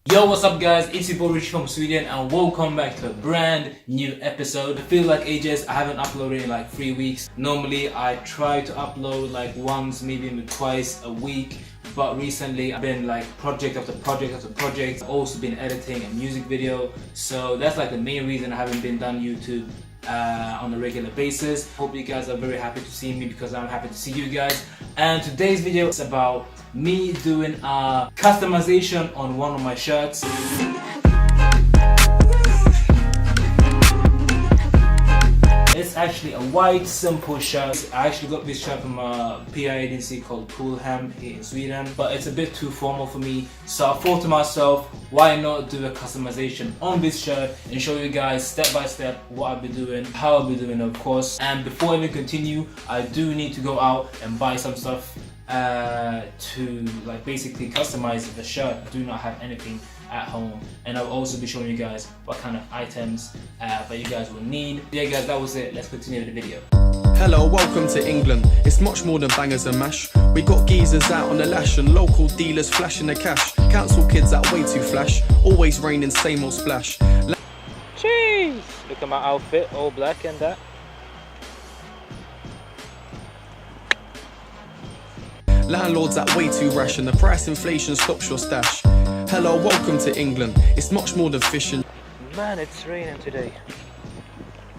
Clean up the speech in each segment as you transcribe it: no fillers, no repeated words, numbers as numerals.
Yo, what's up guys, it's your boy Rich from Sweden and welcome back to a brand new episode. I feel like ages, I haven't uploaded in like 3 weeks. Normally I try to upload like once, maybe twice a week, but recently I've been like project after project after project. I've also been editing a music video, so that's like the main reason I haven't been done YouTube on a regular basis. Hope you guys are very happy to see me because I'm happy to see you guys. And today's video is about me doing a customization on one of my shirts. It's actually a white simple shirt. I actually got this shirt from a PR agency called Coolham here in Sweden, but it's a bit too formal for me, so I thought to myself, why not do a customization on this shirt and show you guys step by step what I'll be doing, how I'll be doing, of course. And before I even continue, I do need to go out and buy some stuff to like basically customize the shirt. I do not have anything at home, and I'll also be showing you guys what kind of items that you guys will need. Yeah guys, that was it. Let's continue with the video. Hello, welcome to England. It's much more than bangers and mash. We got geezers out on the lash and local dealers flashing the cash. Council kids that way too flash, always raining same old splash. Jeez! Look at my outfit, all black and that. Landlords that way too rash and the price inflation stops your stash. Hello, welcome to England. It's much more than fishing. Man, it's raining today.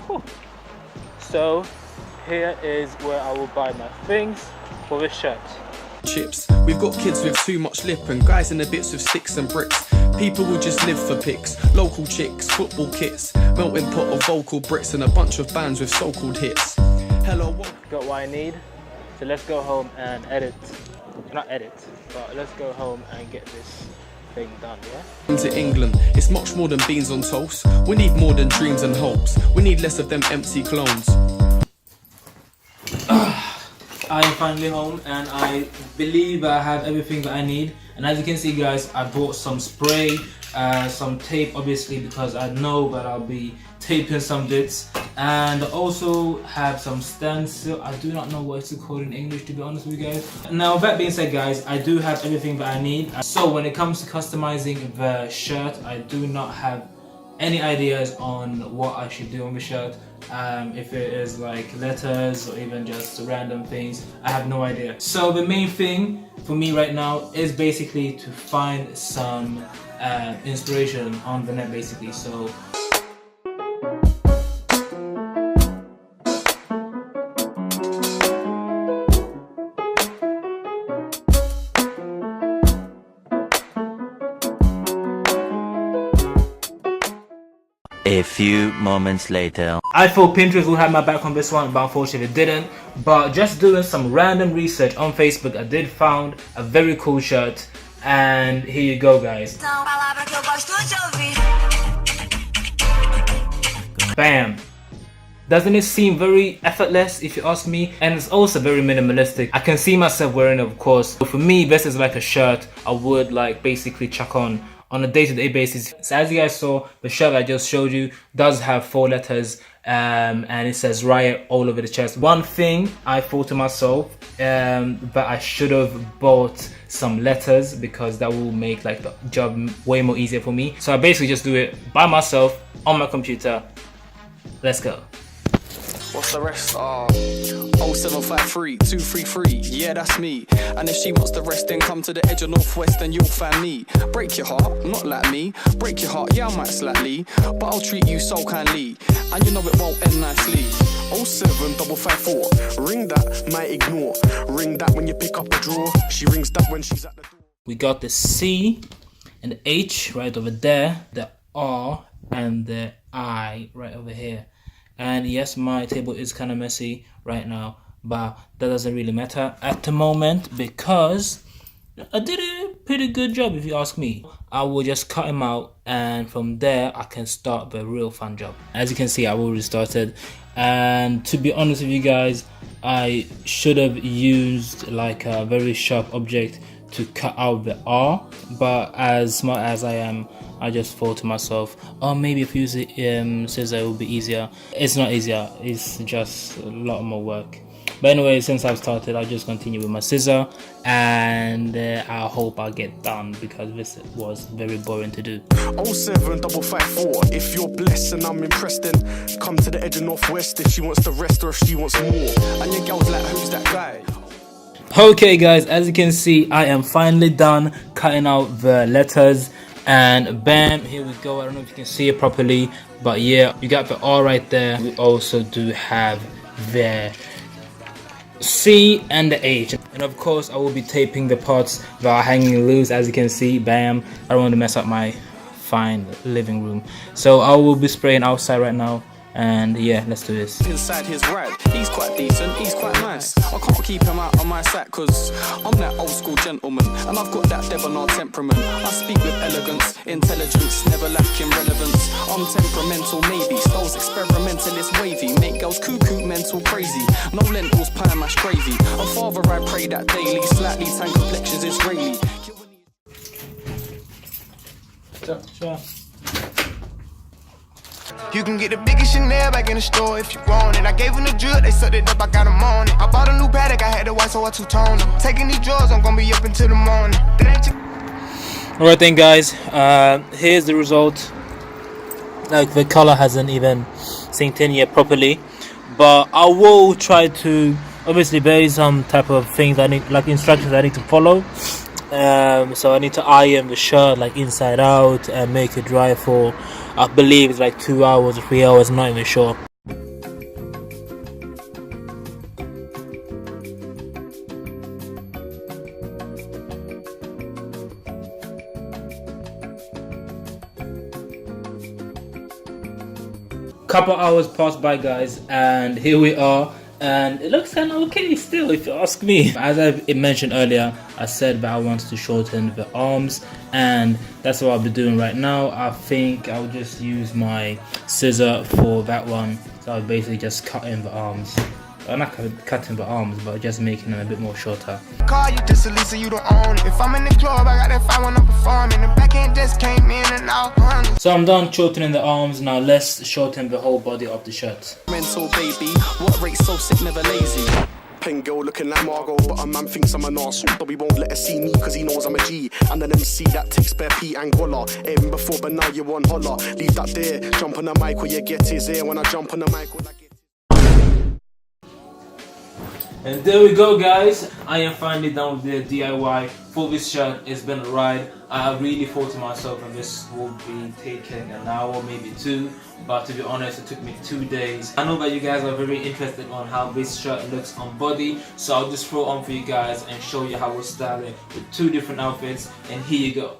Whew. So here is where I will buy my things for this shirt. Chips. We've got kids with too much lip and guys in the bits with sticks and bricks. People will just live for pics. Local chicks, football kits, melting pot of vocal bricks and a bunch of bands with so-called hits. Hello, got what I need. So let's go home and edit. Not edit, but let's go home and get this thing done, yeah? To England, it's much more than beans on toast. We need more than dreams and hopes. We need less of them empty clones. I am finally home and I believe I have everything that I need. And as you can see guys, I bought some spray, some tape obviously because I know that I'll be taping some bits, and I also have some stencil. I do not know what it's called in English, to be honest with you guys. Now that being said guys, I do have everything that I need. So when it comes to customizing the shirt, I do not have any ideas on what I should do on the shirt. If it is like letters or even just random things, I have no idea. So the main thing for me right now is basically to find some inspiration on the net basically. So a few moments later. I thought Pinterest would have my back on this one, but unfortunately it didn't. But just doing some random research on Facebook, I did found a very cool shirt, and here you go guys. Bam! Doesn't it seem very effortless if you ask me? And it's also very minimalistic. I can see myself wearing it, of course. But for me, this is like a shirt I would like basically chuck on a day-to-day basis. So as you guys saw, the shirt I just showed you does have 4 letters and it says Riot all over the chest. One thing I thought to myself, that I should have bought some letters because that will make like the job way more easier for me. So I basically just do it by myself on my computer. Let's go. What's the rest? 0753 233, yeah that's me. And if she wants the rest, then come to the edge of Northwest and you'll find me. Break your heart, not like me. Break your heart, yeah I might slightly, but I'll treat you so kindly, and you know it won't end nicely. 07554, ring that, might ignore. Ring that when you pick up a drawer. She rings that when she's at the door. We got the C and the H right over there, the R and the I right over here. And yes, my table is kind of messy right now, but that doesn't really matter at the moment because I did a pretty good job if you ask me. I will just cut him out and from there I can start the real fun job. As you can see, I've already started, and to be honest with you guys, I should have used like a very sharp object to cut out the R, but as smart as I am, I just thought to myself, oh, maybe if you use scissor it will be easier. It's not easier, it's just a lot more work. But anyway, since I've started, I'll just continue with my scissor, and I hope I'll get done because this was very boring to do. 07554. If you're blessed and I'm impressed, then come to the edge of Northwest if she wants the rest or if she wants more. And your girl's like, who's that guy? Okay guys, as you can see, I am finally done cutting out the letters, and bam, here we go. I don't know if you can see it properly, but yeah, you got the R right there. We also do have the C and the H, and of course I will be taping the parts that are hanging loose. As you can see, bam, I don't want to mess up my fine living room, so I will be spraying outside right now. And yeah, let's do this. Inside his ride, he's quite decent, he's quite nice. I can't keep him out on my sack cause I'm that old school gentleman, and I've got that debonair temperament. I speak with elegance, intelligence, never lacking relevance. I'm temperamental, maybe, styles experimental, it's wavy. Make girls cuckoo, mental, crazy. No lentils, pie, mash gravy. A father I pray that daily, slightly tan complexions Israeli. Sure. You can get the biggest Chanel back in the store if you want it. I gave them the drip, they sucked it up, I got them on it. I bought a new paddock, I had the white, so I two-toned them. Taking these drugs, I'm gonna be up until the morning. Alright then guys, here's the result. Like, the color hasn't even synced in yet properly, but I will try to, obviously there is some type of things I need, like instructions I need to follow. So I need to iron the shirt like inside out and make it dry for, I believe it's like 2 hours or 3 hours, I'm not even sure. Couple hours passed by guys, and here we are, and it looks kind of okay still if you ask me. As I mentioned earlier, I said that I wanted to shorten the arms, and that's what I'll be doing right now. I think I'll just use my scissor for that one, so I'll basically just cut in the arms. I'm not cutting the arms, but just making them a bit more shorter. Call you just a Lisa, you don't own it. If I'm in the club, I got that 5 when I'm performing. The backhand just came in and out. So I'm done shortening the arms. Now let's shorten the whole body of the shirt. Mental baby, what rate's so sick, never lazy. Pen girl looking like Margot, but a man thinks I'm an arsehole. But we won't let her see me cause he knows I'm a G. And an MC that takes bare P and Golla. Even before, but now you want holler. Leave that there, jump on the mic where you get his ear. When I jump on the mic, when I get. And there we go guys, I am finally done with the DIY for this shirt. It's been a ride. I really thought to myself that this would be taking an hour, maybe 2, but to be honest it took me 2 days. I know that you guys are very interested on how this shirt looks on body, so I'll just throw on for you guys and show you how we'll style it with 2 different outfits, and here you go.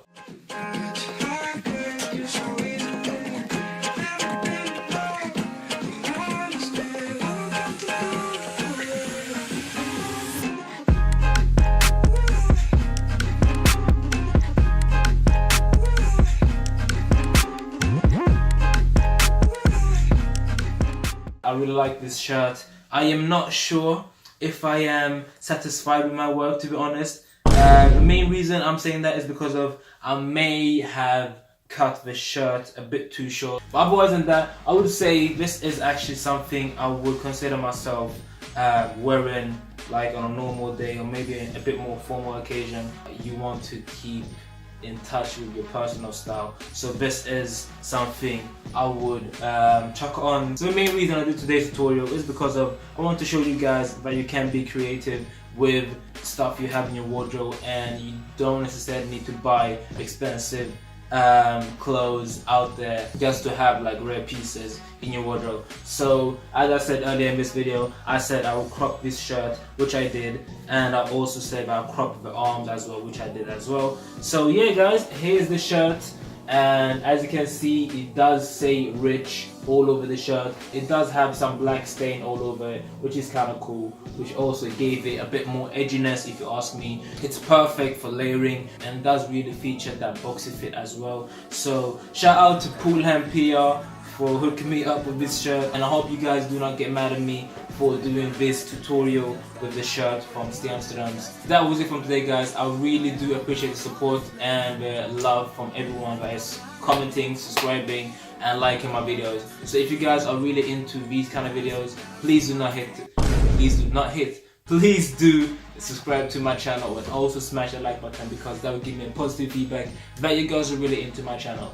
I really like this shirt. I am not sure if I am satisfied with my work, to be honest. The main reason I'm saying that is because of I may have cut the shirt a bit too short. But otherwise than that, I would say this is actually something I would consider myself wearing like on a normal day, or maybe a bit more formal occasion. You want to keep in touch with your personal style, so this is something I would chuck on. So the main reason I do today's tutorial is because of I want to show you guys that you can be creative with stuff you have in your wardrobe, and you don't necessarily need to buy expensive clothes out there just to have like rare pieces in your wardrobe. So as I said earlier in this video, I said I will crop this shirt, which I did, and I also said I'll crop the arms as well, which I did as well. So yeah guys, here's the shirt, and as you can see it does say Rich all over the shirt. It does have some black stain all over it, which is kind of cool, which also gave it a bit more edginess if you ask me. It's perfect for layering and does really feature that boxy fit as well. So shout out to Poolham PR for hooking me up with this shirt, and I hope you guys do not get mad at me for doing this tutorial with the shirt from Stay Amsterdam's. That was it from today guys. I really do appreciate the support and the love from everyone that is commenting, subscribing and liking my videos. So if you guys are really into these kind of videos, please do not please do subscribe to my channel and also smash the like button, because that will give me a positive feedback that you guys are really into my channel.